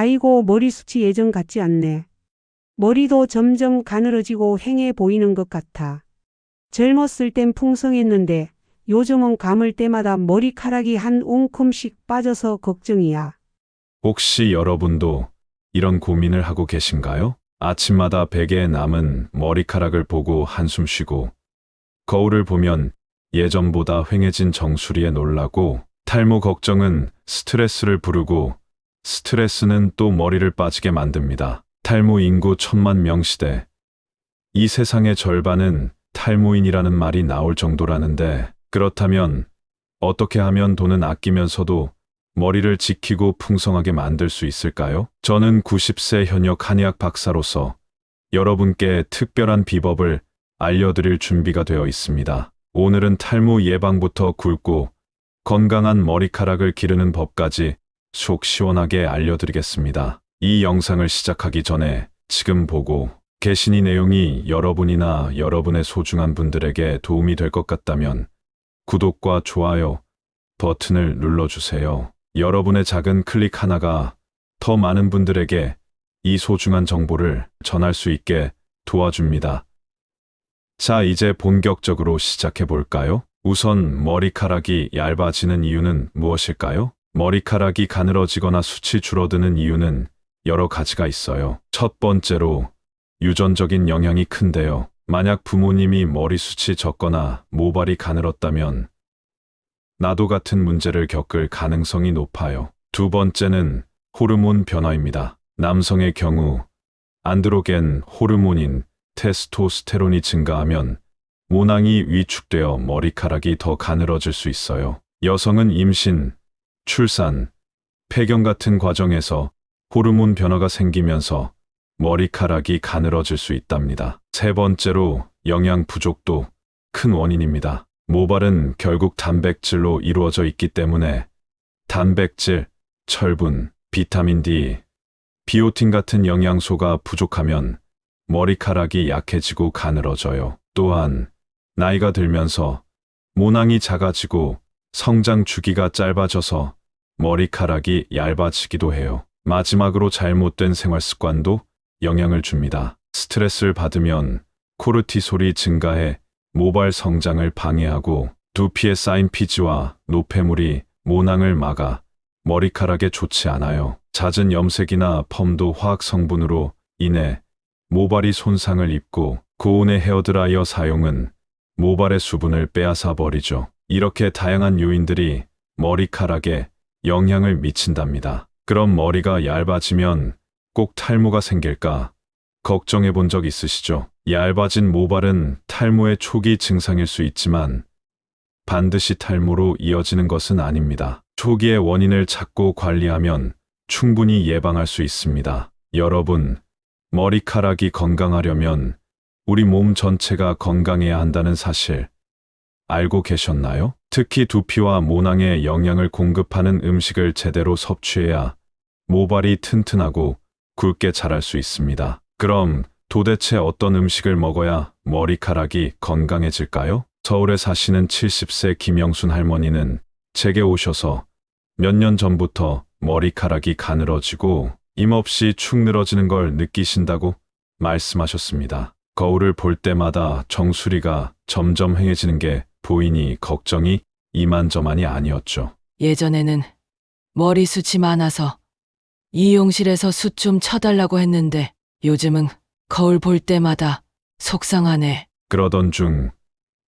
아이고, 머리숱이 예전 같지 않네. 머리도 점점 가늘어지고 휑해 보이는 것 같아. 젊었을 땐 풍성했는데 요즘은 감을 때마다 머리카락이 한 움큼씩 빠져서 걱정이야. 혹시 여러분도 이런 고민을 하고 계신가요? 아침마다 베개에 남은 머리카락을 보고 한숨 쉬고 거울을 보면 예전보다 휑해진 정수리에 놀라고 탈모 걱정은 스트레스를 부르고 스트레스는 또 머리를 빠지게 만듭니다. 탈모 인구 1,000만 명 시대. 이 세상의 절반은 탈모인이라는 말이 나올 정도라는데 그렇다면 어떻게 하면 돈은 아끼면서도 머리를 지키고 풍성하게 만들 수 있을까요? 저는 90세 현역 한의학 박사로서 여러분께 특별한 비법을 알려드릴 준비가 되어 있습니다. 오늘은 탈모 예방부터 굵고 건강한 머리카락을 기르는 법까지 속 시원하게 알려드리겠습니다. 이 영상을 시작하기 전에 지금 보고 계신 이 내용이 여러분이나 여러분의 소중한 분들에게 도움이 될 것 같다면 구독과 좋아요 버튼을 눌러주세요. 여러분의 작은 클릭 하나가 더 많은 분들에게 이 소중한 정보를 전할 수 있게 도와줍니다. 자, 이제 본격적으로 시작해 볼까요? 우선 머리카락이 얇아지는 이유는 무엇일까요? 머리카락이 가늘어지거나 숱이 줄어드는 이유는 여러 가지가 있어요. 첫 번째로 유전적인 영향이 큰데요. 만약 부모님이 머리숱이 적거나 모발이 가늘었다면 나도 같은 문제를 겪을 가능성이 높아요. 두 번째는 호르몬 변화입니다. 남성의 경우 안드로겐 호르몬인 테스토스테론이 증가하면 모낭이 위축되어 머리카락이 더 가늘어질 수 있어요. 여성은 임신, 출산, 폐경 같은 과정에서 호르몬 변화가 생기면서 머리카락이 가늘어질 수 있답니다. 세 번째로 영양 부족도 큰 원인입니다. 모발은 결국 단백질로 이루어져 있기 때문에 단백질, 철분, 비타민 D, 비오틴 같은 영양소가 부족하면 머리카락이 약해지고 가늘어져요. 또한 나이가 들면서 모낭이 작아지고 성장 주기가 짧아져서 머리카락이 얇아지기도 해요. 마지막으로 잘못된 생활 습관도 영향을 줍니다. 스트레스를 받으면 코르티솔이 증가해 모발 성장을 방해하고 두피에 쌓인 피지와 노폐물이 모낭을 막아 머리카락에 좋지 않아요. 잦은 염색이나 펌도 화학 성분으로 인해 모발이 손상을 입고 고온의 헤어드라이어 사용은 모발의 수분을 빼앗아 버리죠. 이렇게 다양한 요인들이 머리카락에 영향을 미친답니다. 그럼 머리가 얇아지면 꼭 탈모가 생길까 걱정해 본 적 있으시죠? 얇아진 모발은 탈모의 초기 증상일 수 있지만 반드시 탈모로 이어지는 것은 아닙니다. 초기의 원인을 찾고 관리하면 충분히 예방할 수 있습니다. 여러분, 머리카락이 건강하려면 우리 몸 전체가 건강해야 한다는 사실 알고 계셨나요? 특히 두피와 모낭에 영양을 공급하는 음식을 제대로 섭취해야 모발이 튼튼하고 굵게 자랄 수 있습니다. 그럼 도대체 어떤 음식을 먹어야 머리카락이 건강해질까요? 서울에 사시는 70세 김영순 할머니는 제게 오셔서 몇 년 전부터 머리카락이 가늘어지고 힘없이 축 늘어지는 걸 느끼신다고 말씀하셨습니다. 거울을 볼 때마다 정수리가 점점 휑해지는 게 보이니 걱정이 이만저만이 아니었죠. 예전에는 머리숱이 많아서 이용실에서 숱 좀 쳐달라고 했는데 요즘은 거울 볼 때마다 속상하네. 그러던 중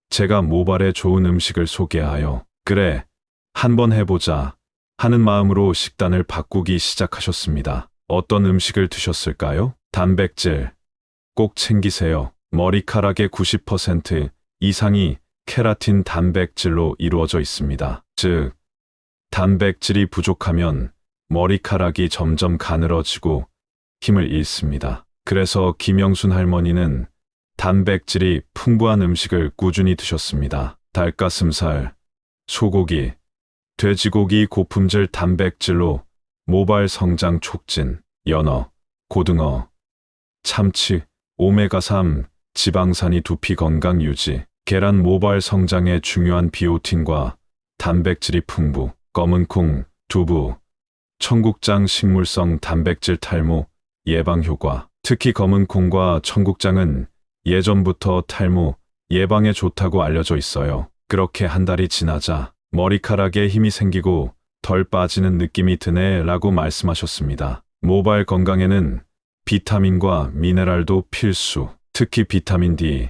제가 모발에 좋은 음식을 소개하여 그래, 한번 해보자 하는 마음으로 식단을 바꾸기 시작하셨습니다. 어떤 음식을 드셨을까요? 단백질 꼭 챙기세요. 머리카락의 90% 이상이 케라틴 단백질로 이루어져 있습니다. 즉, 단백질이 부족하면 머리카락이 점점 가늘어지고 힘을 잃습니다. 그래서 김영순 할머니는 단백질이 풍부한 음식을 꾸준히 드셨습니다. 닭가슴살, 소고기, 돼지고기 고품질 단백질로 모발 성장 촉진, 연어, 고등어, 참치, 오메가3, 지방산이 두피 건강 유지, 계란 모발 성장에 중요한 비오틴과 단백질이 풍부, 검은 콩, 두부, 청국장 식물성 단백질 탈모 예방 효과. 특히 검은 콩과 청국장은 예전부터 탈모 예방에 좋다고 알려져 있어요. 그렇게 한 달이 지나자 머리카락에 힘이 생기고 덜 빠지는 느낌이 드네 라고 말씀하셨습니다. 모발 건강에는 비타민과 미네랄도 필수. 특히 비타민 D,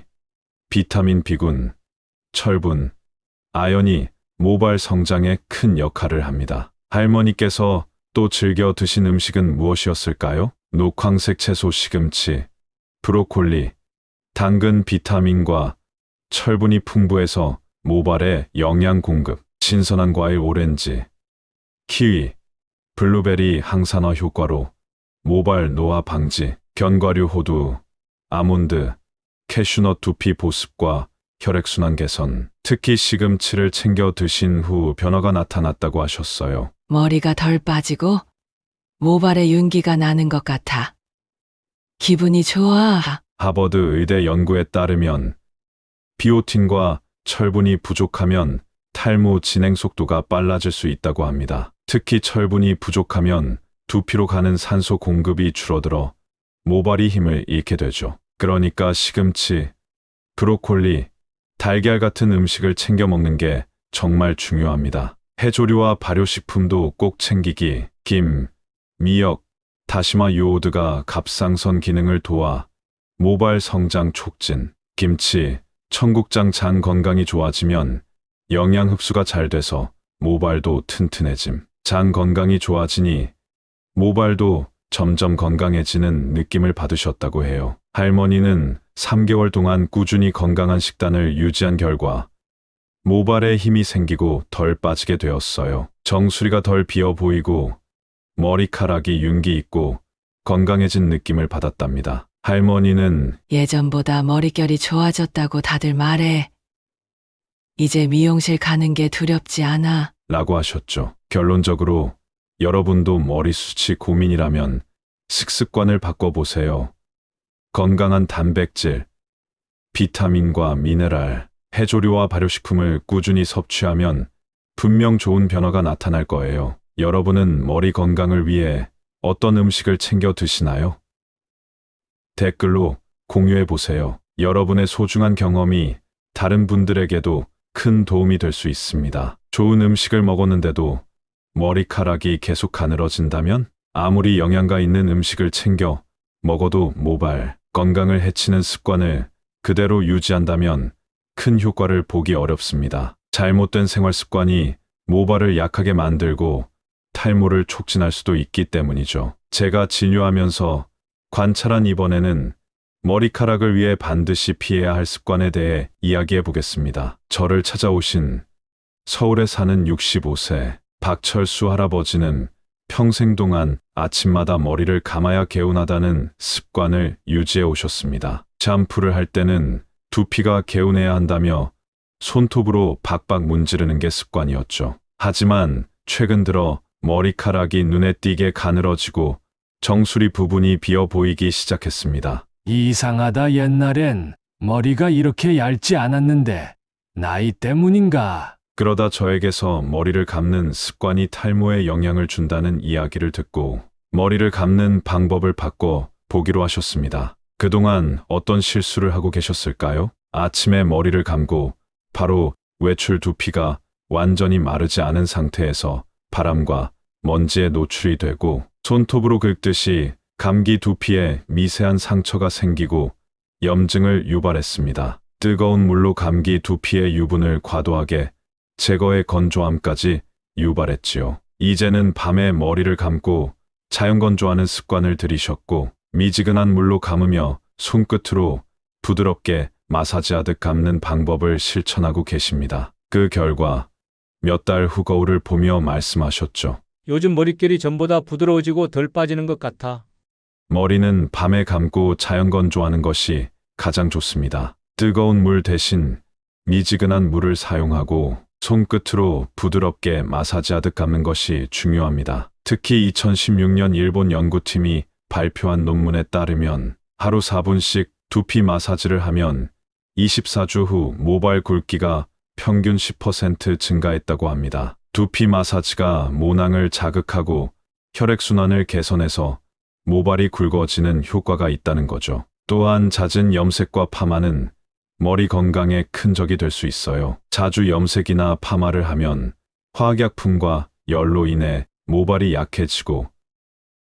비타민 B군, 철분, 아연이 모발 성장에 큰 역할을 합니다. 할머니께서 또 즐겨 드신 음식은 무엇이었을까요? 녹황색 채소 시금치, 브로콜리, 당근 비타민과 철분이 풍부해서 모발에 영양 공급, 신선한 과일 오렌지, 키위, 블루베리 항산화 효과로 모발 노화 방지, 견과류 호두, 아몬드, 캐슈넛 두피 보습과 혈액순환 개선, 특히 시금치를 챙겨 드신 후 변화가 나타났다고 하셨어요. 머리가 덜 빠지고 모발에 윤기가 나는 것 같아. 기분이 좋아. 하버드 의대 연구에 따르면 비오틴과 철분이 부족하면 탈모 진행 속도가 빨라질 수 있다고 합니다. 특히 철분이 부족하면 두피로 가는 산소 공급이 줄어들어 모발이 힘을 잃게 되죠. 그러니까 시금치, 브로콜리, 달걀 같은 음식을 챙겨 먹는 게 정말 중요합니다. 해조류와 발효식품도 꼭 챙기기. 김, 미역, 다시마 요오드가 갑상선 기능을 도와 모발 성장 촉진. 김치, 청국장 장 건강이 좋아지면 영양 흡수가 잘 돼서 모발도 튼튼해짐. 장 건강이 좋아지니 모발도 점점 건강해지는 느낌을 받으셨다고 해요. 할머니는 3개월 동안 꾸준히 건강한 식단을 유지한 결과 모발에 힘이 생기고 덜 빠지게 되었어요. 정수리가 덜 비어 보이고 머리카락이 윤기 있고 건강해진 느낌을 받았답니다. 할머니는 예전보다 머릿결이 좋아졌다고 다들 말해. 이제 미용실 가는 게 두렵지 않아. 라고 하셨죠. 결론적으로 여러분도 머리숱이 고민이라면 식습관을 바꿔보세요. 건강한 단백질, 비타민과 미네랄, 해조류와 발효식품을 꾸준히 섭취하면 분명 좋은 변화가 나타날 거예요. 여러분은 머리 건강을 위해 어떤 음식을 챙겨 드시나요? 댓글로 공유해 보세요. 여러분의 소중한 경험이 다른 분들에게도 큰 도움이 될 수 있습니다. 좋은 음식을 먹었는데도 머리카락이 계속 가늘어진다면 아무리 영양가 있는 음식을 챙겨 먹어도 모발 건강을 해치는 습관을 그대로 유지한다면 큰 효과를 보기 어렵습니다. 잘못된 생활 습관이 모발을 약하게 만들고 탈모를 촉진할 수도 있기 때문이죠. 제가 진료하면서 관찰한 이번에는 머리카락을 위해 반드시 피해야 할 습관에 대해 이야기해 보겠습니다. 저를 찾아오신 서울에 사는 65세 박철수 할아버지는 평생 동안 아침마다 머리를 감아야 개운하다는 습관을 유지해 오셨습니다. 샴푸를 할 때는 두피가 개운해야 한다며 손톱으로 박박 문지르는 게 습관이었죠. 하지만 최근 들어 머리카락이 눈에 띄게 가늘어지고 정수리 부분이 비어 보이기 시작했습니다. 이상하다. 옛날엔 머리가 이렇게 얇지 않았는데 나이 때문인가? 그러다 저에게서 머리를 감는 습관이 탈모에 영향을 준다는 이야기를 듣고 머리를 감는 방법을 바꿔 보기로 하셨습니다. 그동안 어떤 실수를 하고 계셨을까요? 아침에 머리를 감고 바로 외출 두피가 완전히 마르지 않은 상태에서 바람과 먼지에 노출이 되고 손톱으로 긁듯이 감기 두피에 미세한 상처가 생기고 염증을 유발했습니다. 뜨거운 물로 감기 두피의 유분을 과도하게 제거해 건조함까지 유발했지요. 이제는 밤에 머리를 감고 자연 건조하는 습관을 들이셨고 미지근한 물로 감으며 손끝으로 부드럽게 마사지하듯 감는 방법을 실천하고 계십니다. 그 결과 몇 달 후 거울을 보며 말씀하셨죠. 요즘 머릿결이 전보다 부드러워지고 덜 빠지는 것 같아. 머리는 밤에 감고 자연 건조하는 것이 가장 좋습니다. 뜨거운 물 대신 미지근한 물을 사용하고 손끝으로 부드럽게 마사지하듯 감는 것이 중요합니다. 특히 2016년 일본 연구팀이 발표한 논문에 따르면 하루 4분씩 두피 마사지를 하면 24주 후 모발 굵기가 평균 10% 증가했다고 합니다. 두피 마사지가 모낭을 자극하고 혈액순환을 개선해서 모발이 굵어지는 효과가 있다는 거죠. 또한 잦은 염색과 파마는 머리 건강에 큰 적이 될 수 있어요. 자주 염색이나 파마를 하면 화학약품과 열로 인해 모발이 약해지고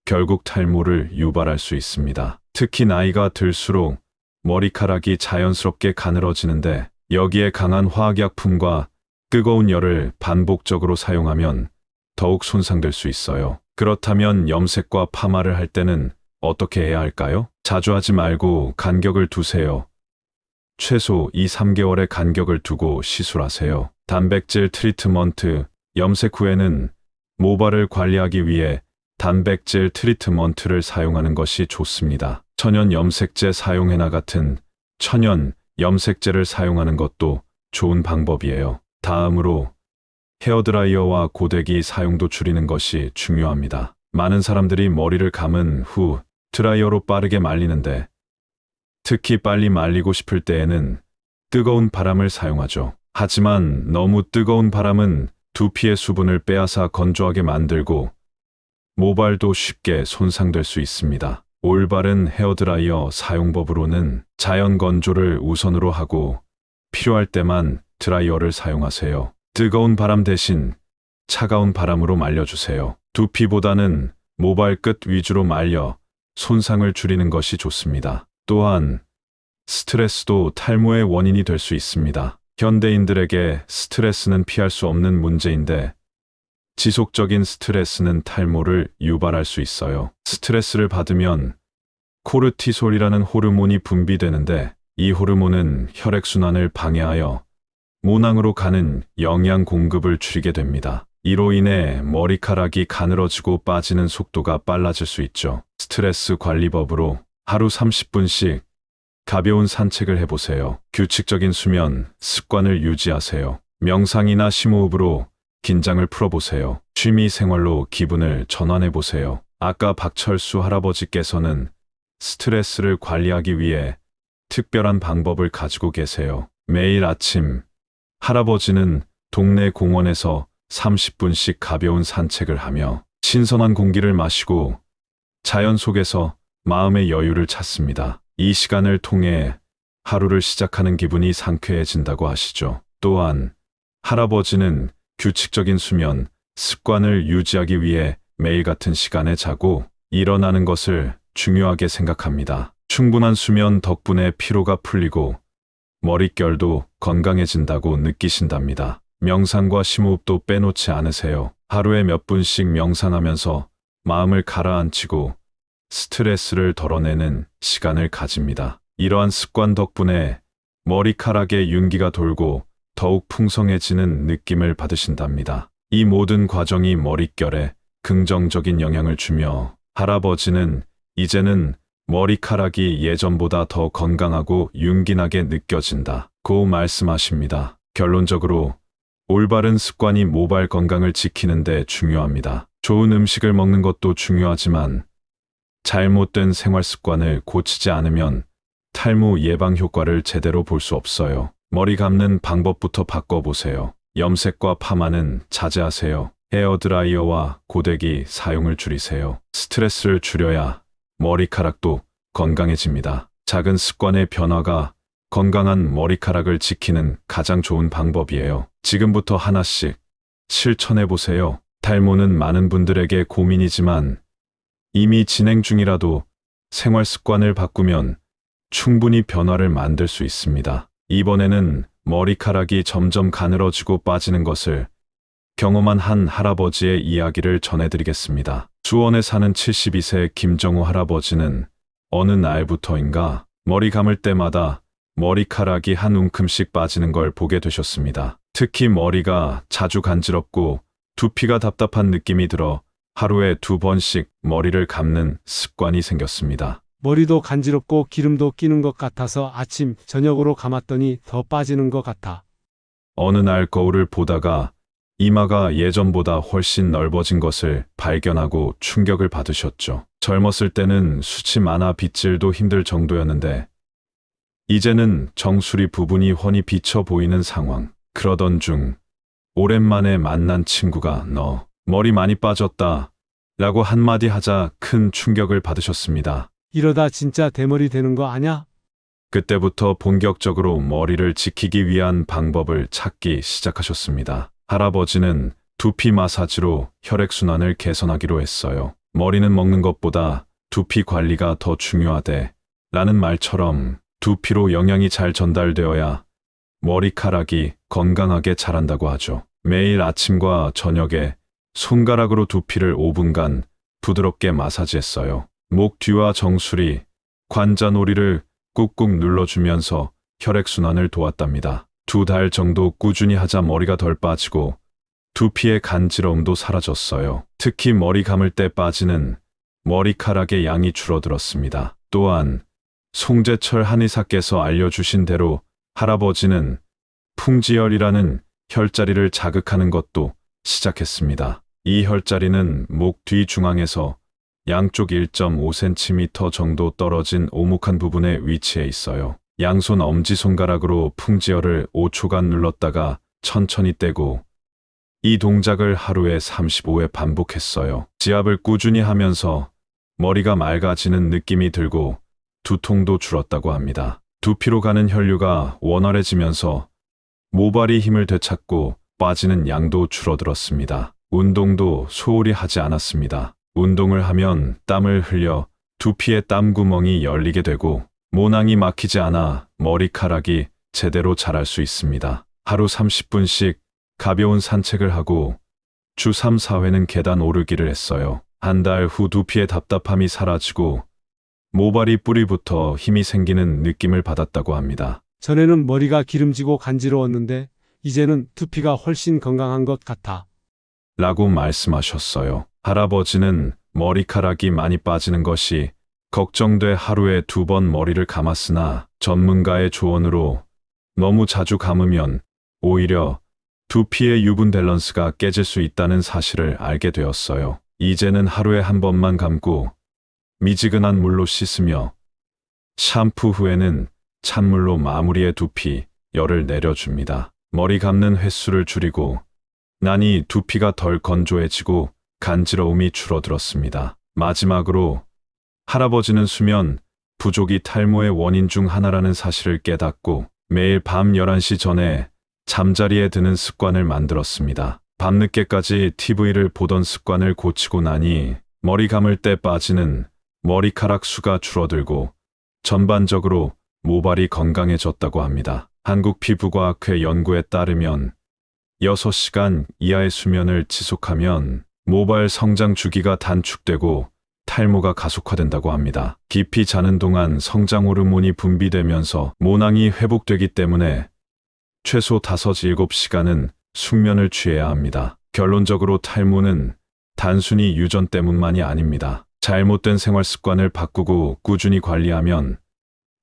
결국 탈모를 유발할 수 있습니다. 특히 나이가 들수록 머리카락이 자연스럽게 가늘어지는데 여기에 강한 화학약품과 뜨거운 열을 반복적으로 사용하면 더욱 손상될 수 있어요. 그렇다면 염색과 파마를 할 때는 어떻게 해야 할까요? 자주 하지 말고 간격을 두세요. 최소 2~3개월의 간격을 두고 시술하세요. 단백질 트리트먼트, 염색 후에는 모발을 관리하기 위해 단백질 트리트먼트를 사용하는 것이 좋습니다. 천연 염색제 사용해나 같은 천연 염색제를 사용하는 것도 좋은 방법이에요. 다음으로 헤어드라이어와 고데기 사용도 줄이는 것이 중요합니다. 많은 사람들이 머리를 감은 후 드라이어로 빠르게 말리는데 특히 빨리 말리고 싶을 때에는 뜨거운 바람을 사용하죠. 하지만 너무 뜨거운 바람은 두피의 수분을 빼앗아 건조하게 만들고 모발도 쉽게 손상될 수 있습니다. 올바른 헤어드라이어 사용법으로는 자연 건조를 우선으로 하고 필요할 때만 드라이어를 사용하세요. 뜨거운 바람 대신 차가운 바람으로 말려주세요. 두피보다는 모발 끝 위주로 말려 손상을 줄이는 것이 좋습니다. 또한 스트레스도 탈모의 원인이 될 수 있습니다. 현대인들에게 스트레스는 피할 수 없는 문제인데 지속적인 스트레스는 탈모를 유발할 수 있어요. 스트레스를 받으면 코르티솔이라는 호르몬이 분비되는데 이 호르몬은 혈액순환을 방해하여 모낭으로 가는 영양 공급을 줄이게 됩니다. 이로 인해 머리카락이 가늘어지고 빠지는 속도가 빨라질 수 있죠. 스트레스 관리법으로 하루 30분씩 가벼운 산책을 해보세요. 규칙적인 수면 습관을 유지하세요. 명상이나 심호흡으로 긴장을 풀어보세요. 취미 생활로 기분을 전환해보세요. 아까 박철수 할아버지께서는 스트레스를 관리하기 위해 특별한 방법을 가지고 계세요. 매일 아침 할아버지는 동네 공원에서 30분씩 가벼운 산책을 하며 신선한 공기를 마시고 자연 속에서 마음의 여유를 찾습니다. 이 시간을 통해 하루를 시작하는 기분이 상쾌해진다고 하시죠. 또한 할아버지는 규칙적인 수면 습관을 유지하기 위해 매일 같은 시간에 자고 일어나는 것을 중요하게 생각합니다. 충분한 수면 덕분에 피로가 풀리고 머릿결도 건강해진다고 느끼신답니다. 명상과 심호흡도 빼놓지 않으세요. 하루에 몇 분씩 명상하면서 마음을 가라앉히고 스트레스를 덜어내는 시간을 가집니다. 이러한 습관 덕분에 머리카락에 윤기가 돌고 더욱 풍성해지는 느낌을 받으신답니다. 이 모든 과정이 머릿결에 긍정적인 영향을 주며 할아버지는 이제는 머리카락이 예전보다 더 건강하고 윤기나게 느껴진다고 말씀하십니다. 결론적으로 올바른 습관이 모발 건강을 지키는 데 중요합니다. 좋은 음식을 먹는 것도 중요하지만 잘못된 생활 습관을 고치지 않으면 탈모 예방 효과를 제대로 볼 수 없어요. 머리 감는 방법부터 바꿔보세요. 염색과 파마는 자제하세요. 헤어드라이어와 고데기 사용을 줄이세요. 스트레스를 줄여야 머리카락도 건강해집니다. 작은 습관의 변화가 건강한 머리카락을 지키는 가장 좋은 방법이에요. 지금부터 하나씩 실천해보세요. 탈모는 많은 분들에게 고민이지만 이미 진행 중이라도 생활 습관을 바꾸면 충분히 변화를 만들 수 있습니다. 이번에는 머리카락이 점점 가늘어지고 빠지는 것을 경험한 한 할아버지의 이야기를 전해드리겠습니다. 수원에 사는 72세 김정우 할아버지는 어느 날부터인가 머리 감을 때마다 머리카락이 한 움큼씩 빠지는 걸 보게 되셨습니다. 특히 머리가 자주 간지럽고 두피가 답답한 느낌이 들어 하루에 2번씩 머리를 감는 습관이 생겼습니다. 머리도 간지럽고 기름도 끼는 것 같아서 아침, 저녁으로 감았더니 더 빠지는 것 같아. 어느 날 거울을 보다가 이마가 예전보다 훨씬 넓어진 것을 발견하고 충격을 받으셨죠. 젊었을 때는 숱이 많아 빗질도 힘들 정도였는데 이제는 정수리 부분이 훤히 비쳐 보이는 상황. 그러던 중 오랜만에 만난 친구가 "너 머리 많이 빠졌다. 라고 한마디 하자 큰 충격을 받으셨습니다. 이러다 진짜 대머리 되는 거 아냐? 그때부터 본격적으로 머리를 지키기 위한 방법을 찾기 시작하셨습니다. 할아버지는 두피 마사지로 혈액순환을 개선하기로 했어요. 머리는 먹는 것보다 두피 관리가 더 중요하대 라는 말처럼 두피로 영양이 잘 전달되어야 머리카락이 건강하게 자란다고 하죠. 매일 아침과 저녁에 손가락으로 두피를 5분간 부드럽게 마사지했어요. 목 뒤와 정수리, 관자놀이를 꾹꾹 눌러주면서 혈액순환을 도왔답니다. 2달 정도 꾸준히 하자 머리가 덜 빠지고 두피의 간지러움도 사라졌어요. 특히 머리 감을 때 빠지는 머리카락의 양이 줄어들었습니다. 또한 송재철 한의사께서 알려주신 대로 할아버지는 풍지혈이라는 혈자리를 자극하는 것도 시작했습니다. 이 혈자리는 목 뒤 중앙에서 양쪽 1.5cm 정도 떨어진 오목한 부분에 위치해 있어요. 양손 엄지손가락으로 풍지혈을 5초간 눌렀다가 천천히 떼고 이 동작을 하루에 35회 반복했어요. 지압을 꾸준히 하면서 머리가 맑아지는 느낌이 들고 두통도 줄었다고 합니다. 두피로 가는 혈류가 원활해지면서 모발이 힘을 되찾고 빠지는 양도 줄어들었습니다. 운동도 소홀히 하지 않았습니다. 운동을 하면 땀을 흘려 두피의 땀구멍이 열리게 되고 모낭이 막히지 않아 머리카락이 제대로 자랄 수 있습니다. 하루 30분씩 가벼운 산책을 하고 주 3, 4회는 계단 오르기를 했어요. 한 달 후 두피의 답답함이 사라지고 모발이 뿌리부터 힘이 생기는 느낌을 받았다고 합니다. 전에는 머리가 기름지고 간지러웠는데 이제는 두피가 훨씬 건강한 것 같아. 라고 말씀하셨어요. 할아버지는 머리카락이 많이 빠지는 것이 걱정돼 하루에 2번 머리를 감았으나 전문가의 조언으로 너무 자주 감으면 오히려 두피의 유분 밸런스가 깨질 수 있다는 사실을 알게 되었어요. 이제는 하루에 1번만 감고 미지근한 물로 씻으며 샴푸 후에는 찬물로 마무리해 두피 열을 내려줍니다. 머리 감는 횟수를 줄이고 나니 두피가 덜 건조해지고 간지러움이 줄어들었습니다. 마지막으로 할아버지는 수면 부족이 탈모의 원인 중 하나라는 사실을 깨닫고 매일 밤 11시 전에 잠자리에 드는 습관을 만들었습니다. 밤늦게까지 TV를 보던 습관을 고치고 나니 머리 감을 때 빠지는 머리카락 수가 줄어들고 전반적으로 모발이 건강해졌다고 합니다. 한국피부과학회 연구에 따르면 6시간 이하의 수면을 지속하면 모발 성장 주기가 단축되고 탈모가 가속화된다고 합니다. 깊이 자는 동안 성장 호르몬이 분비되면서 모낭이 회복되기 때문에 최소 5-7시간은 숙면을 취해야 합니다. 결론적으로 탈모는 단순히 유전 때문만이 아닙니다. 잘못된 생활 습관을 바꾸고 꾸준히 관리하면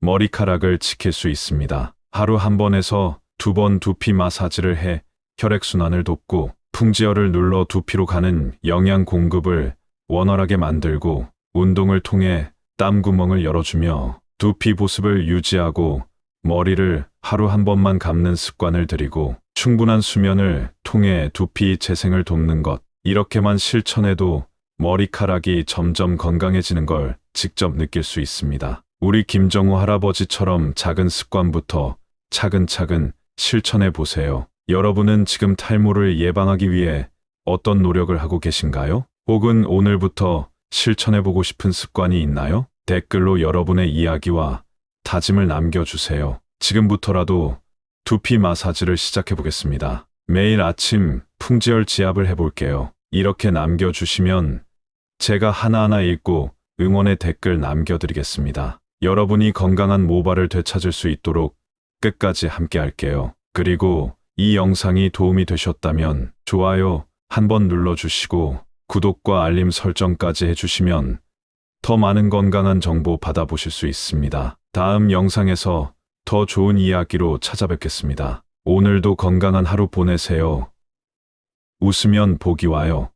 머리카락을 지킬 수 있습니다. 하루 1번에서 2번 두피 마사지를 해 혈액순환을 돕고 풍지혈을 눌러 두피로 가는 영양 공급을 원활하게 만들고 운동을 통해 땀구멍을 열어주며 두피 보습을 유지하고 머리를 하루 1번만 감는 습관을 들이고 충분한 수면을 통해 두피 재생을 돕는 것. 이렇게만 실천해도 머리카락이 점점 건강해지는 걸 직접 느낄 수 있습니다. 우리 김정우 할아버지처럼 작은 습관부터 차근차근 실천해 보세요. 여러분은 지금 탈모를 예방하기 위해 어떤 노력을 하고 계신가요? 혹은 오늘부터 실천해 보고 싶은 습관이 있나요? 댓글로 여러분의 이야기와 다짐을 남겨주세요. 지금부터라도 두피 마사지를 시작해 보겠습니다. 매일 아침 풍지혈 지압을 해볼게요. 이렇게 남겨주시면 제가 하나하나 읽고 응원의 댓글 남겨드리겠습니다. 여러분이 건강한 모발을 되찾을 수 있도록 끝까지 함께 할게요. 그리고 이 영상이 도움이 되셨다면 좋아요 한번 눌러주시고 구독과 알림 설정까지 해주시면 더 많은 건강한 정보 받아보실 수 있습니다. 다음 영상에서 더 좋은 이야기로 찾아뵙겠습니다. 오늘도 건강한 하루 보내세요. 웃으면 복이 와요.